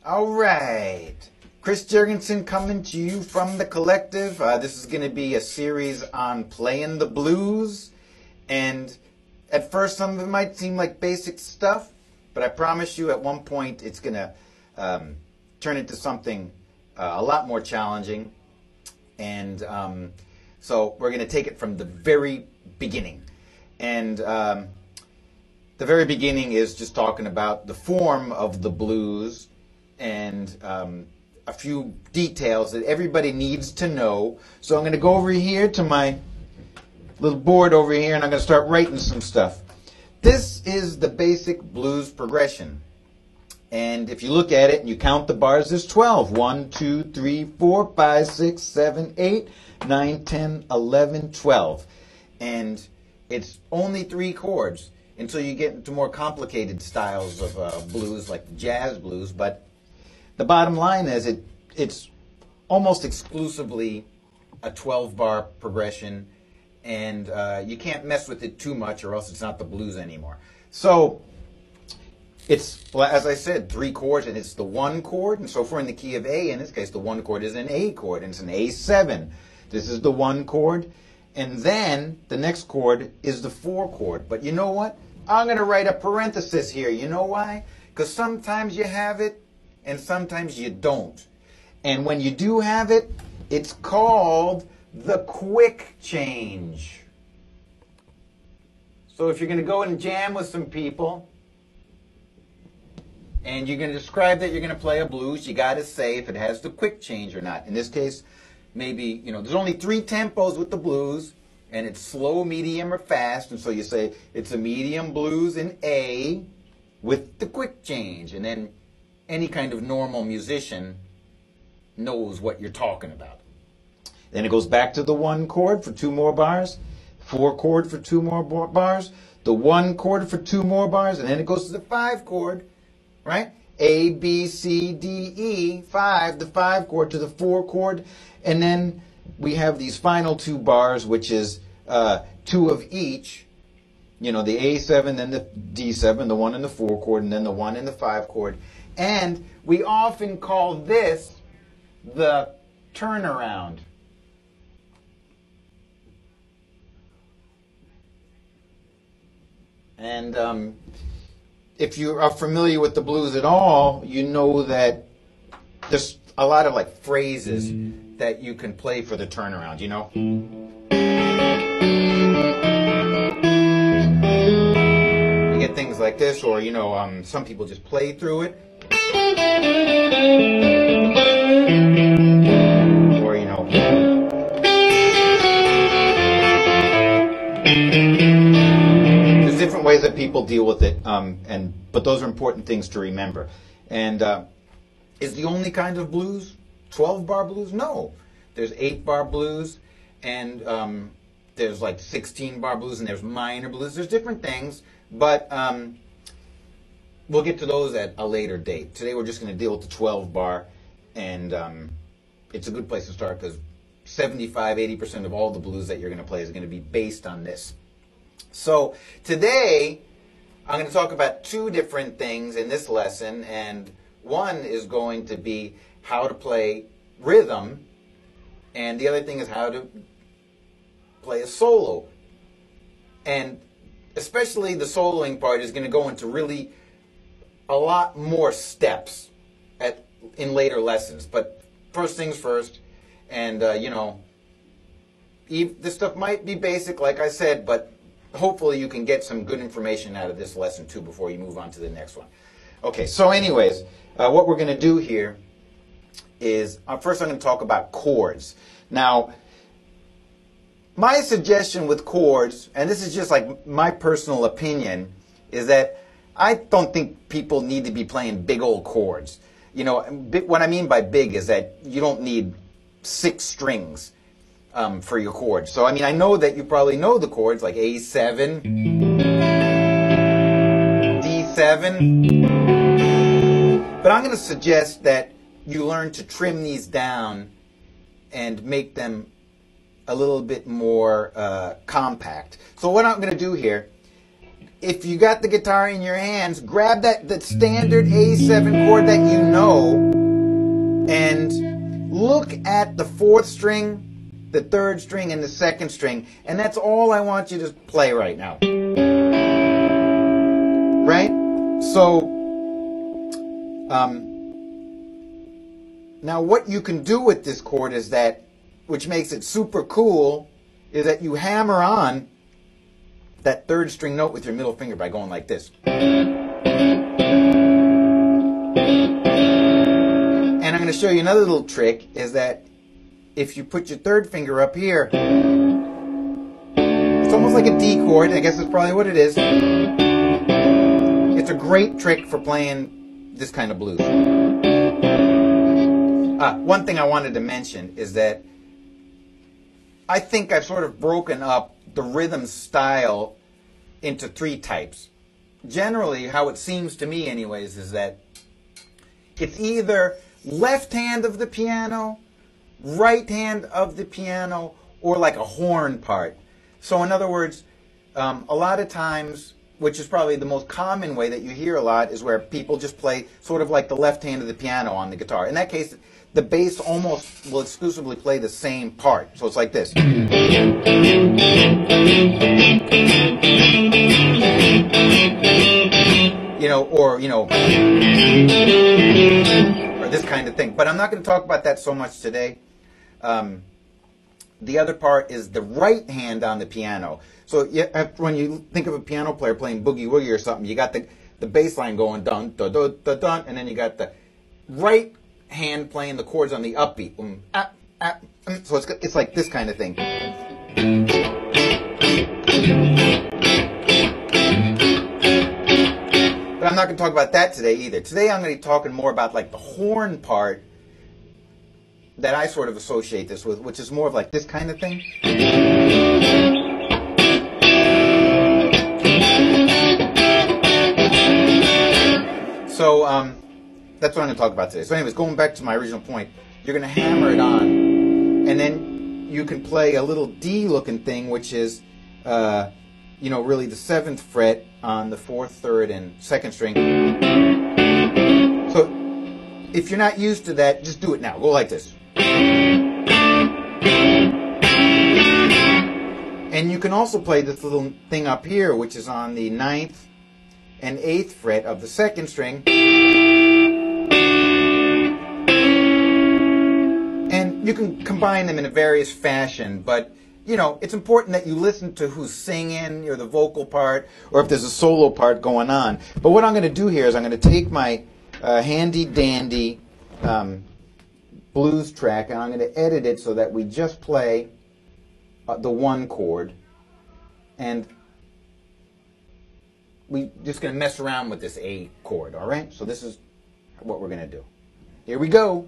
All right, Chris Jurgensen coming to you from the collective. This is going to be a series on playing the blues, and at first some of it might seem like basic stuff, but I promise you at one point it's going to turn into something a lot more challenging, and so we're going to take it from the very beginning. And the very beginning is just talking about the form of the blues and a few details that everybody needs to know. So I'm going to go over here to my little board over here, and I'm going to start writing some stuff. This is the basic blues progression. And if you look at it and you count the bars, there's 12. 1, 2, 3, 4, 5, 6, 7, 8, 9, 10, 11, 12. And it's only 3 chords until you get into more complicated styles of blues, like jazz blues. But the bottom line is it's almost exclusively a 12-bar progression, and you can't mess with it too much or else it's not the blues anymore. So it's, well, as I said, 3 chords, and it's the 1 chord. And so if we're in the key of A, in this case, the 1 chord is an A chord, and it's an A7. This is the 1 chord. And then the next chord is the 4 chord. But you know what? I'm going to write a parenthesis here. You know why? Because sometimes you have it, and sometimes you don't. And when you do have it, it's called the quick change. So if you're going to go and jam with some people, and you're going to describe that you're going to play a blues, you got to say if it has the quick change or not. In this case, maybe, there's only 3 tempos with the blues, and it's slow, medium, or fast. And so you say it's a medium blues in A with the quick change. And then any kind of normal musician knows what you're talking about. Then it goes back to the 1 chord for 2 more bars, 4 chord for 2 more bars, the 1 chord for 2 more bars, and then it goes to the 5 chord, right? A, B, C, D, E, 5, the 5 chord to the 4 chord, and then we have these final 2 bars, which is 2 of each, the A7, then the D7, the 1 in the 4 chord, and then the 1 in the 5 chord. And we often call this the turnaround. And if you are familiar with the blues at all, you know that there's a lot of phrases that you can play for the turnaround, You get things like this, or, some people just play through it. Or, there's different ways that people deal with it, but those are important things to remember. And is the only kind of blues 12-bar blues? No. There's 8-bar blues, and there's 16-bar blues, and there's minor blues. There's different things, but we'll get to those at a later date. Today we're just going to deal with the 12-bar, and it's a good place to start because 75-80% of all the blues that you're going to play is going to be based on this. So today I'm going to talk about 2 different things in this lesson, and one is going to be how to play rhythm, and the other thing is how to play a solo. And especially the soloing part is going to go into really a lot more steps in later lessons. But first things first, and this stuff might be basic, like I said, but hopefully you can get some good information out of this lesson too before you move on to the next one. Okay, so anyways, what we're going to do here is, first I'm going to talk about chords. Now, my suggestion with chords, and this is just my personal opinion, is that I don't think people need to be playing big old chords. What I mean by big is that you don't need 6 strings for your chords. So, I know that you probably know the chords like A7, D7, but I'm going to suggest that you learn to trim these down and make them a little bit more compact. So what I'm going to do here, if you got the guitar in your hands, grab that standard A7 chord that you know, and look at the 4th string, the 3rd string, and the 2nd string, and that's all I want you to play right now. Right? So, now what you can do with this chord is that, which makes it super cool, is that you hammer on that 3rd string note with your middle finger by going like this. And I'm going to show you another little trick, is that if you put your 3rd finger up here, it's almost like a D chord, I guess that's probably what it is. It's a great trick for playing this kind of blues. One thing I wanted to mention is that I think I've sort of broken up the rhythm style into 3 types. Generally, how it seems to me anyways, is that it's either left hand of the piano, right hand of the piano, or like a horn part. So in other words, a lot of times, which is probably the most common way that you hear a lot, is where people just play sort of like the left hand of the piano on the guitar. In that case, the bass almost will exclusively play the same part. So it's like this. Or this kind of thing. But I'm not going to talk about that so much today. The other part is the right hand on the piano. So when you think of a piano player playing boogie woogie or something, you got the bass line going dun dun dun dun dun, and then you got the right hand playing the chords on the upbeat. So it's like this kind of thing. But I'm not going to talk about that today either. Today I'm going to be talking more about like the horn part that I sort of associate this with, which is more of like this kind of thing. So that's what I'm going to talk about today. So anyways, going back to my original point, you're going to hammer it on, and then you can play a little D looking thing, which is really the 7th fret on the 4th, 3rd, and 2nd string. So if you're not used to that, just do it now. Go like this. And you can also play this little thing up here, which is on the 9th and 8th fret of the 2nd string. And you can combine them in a various fashion, but it's important that you listen to who's singing, or the vocal part, or if there's a solo part going on. But what I'm going to do here is I'm going to take my handy dandy blues track, and I'm going to edit it so that we just play the 1 chord, and we're just going to mess around with this A chord, all right? So this is what we're going to do. Here we go.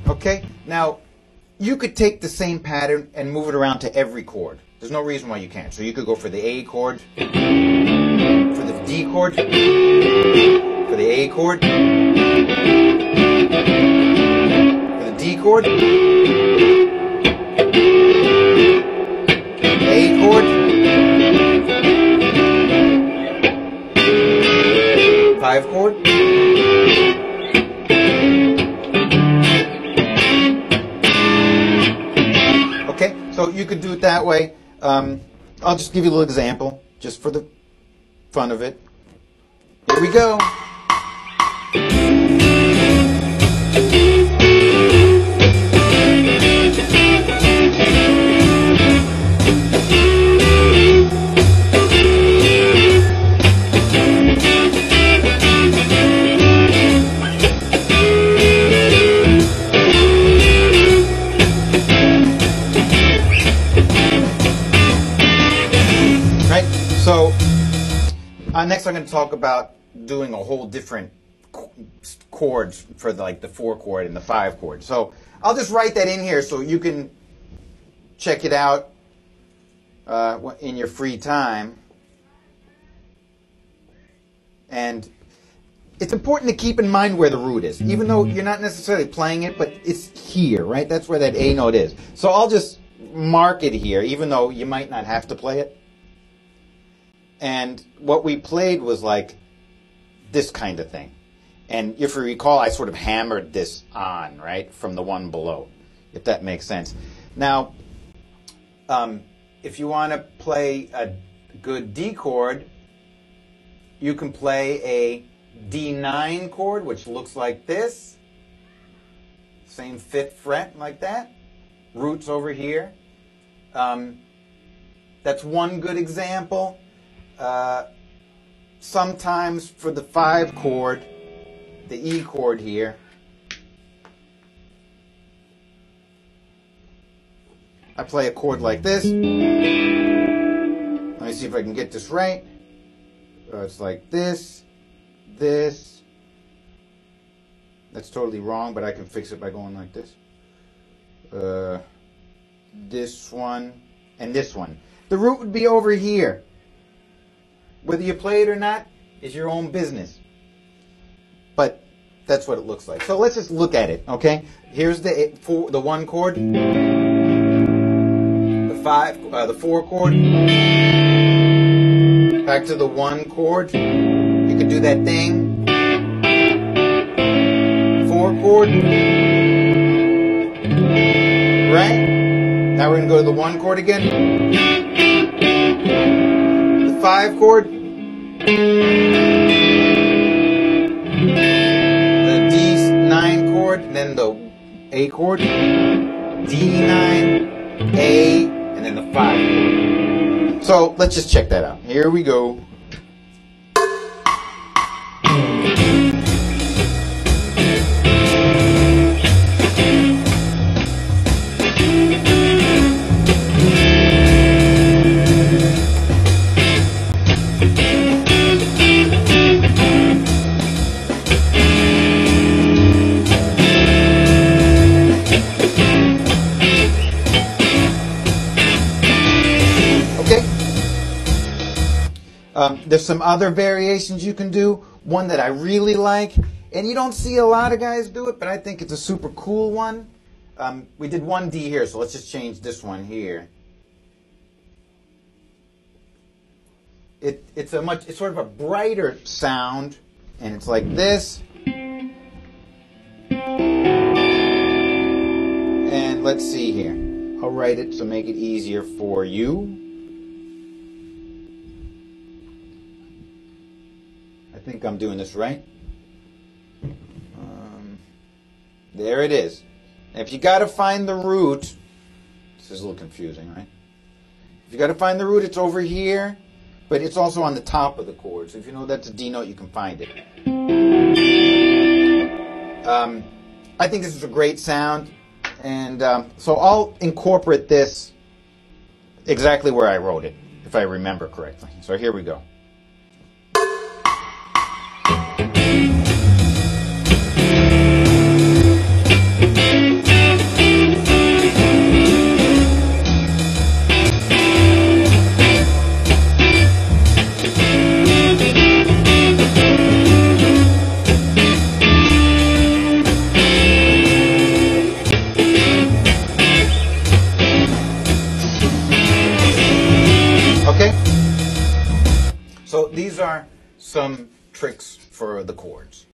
Okay, now you could take the same pattern and move it around to every chord. There's no reason why you can't. So you could go for the A chord, for the D chord, for the A chord, for the D chord, A chord, 5 chord. Okay, so you could do it that way. I'll just give you a little example, just for the fun of it. Here we go. next I'm going to talk about doing a whole different chords for the 4 chord and the 5 chord. So I'll just write that in here so you can check it out in your free time. And it's important to keep in mind where the root is, even though you're not necessarily playing it, but it's here, right? That's where that A note is. So I'll just mark it here, even though you might not have to play it. And what we played was like this kind of thing. And if you recall, I sort of hammered this on, right, from the one below, if that makes sense. Now, if you want to play a good D chord, you can play a D9 chord, which looks like this. Same 5th fret, like that. Root's over here. That's one good example. Sometimes for the 5 chord, the E chord here, I play a chord like this. Let me see if I can get this right. It's like this, this. That's totally wrong, but I can fix it by going like this. This one, and this one. The root would be over here. Whether you play it or not is your own business. But that's what it looks like. So let's just look at it, okay? Here's the 1 chord, the 4 chord, back to the 1 chord. You could do that thing. 4 chord, right? Now we're going to go to the 1 chord again. The 5 chord. The D9 chord, then the A chord. D9, A, and then the 5 chord. So let's just check that out. Here we go. There's some other variations you can do. One that I really like, and you don't see a lot of guys do it, but I think it's a super cool one. We did 1 D here, so let's just change this one here. It's sort of a brighter sound, and it's like this. And let's see here. I'll write it to make it easier for you. I think I'm doing this right. There it is. Now, if you got to find the root, this is a little confusing, right? If you got to find the root, it's over here, but it's also on the top of the chord. So if you know that's a D note, you can find it. I think this is a great sound, and so I'll incorporate this exactly where I wrote it, if I remember correctly. So here we go. So these are some tricks for the chords.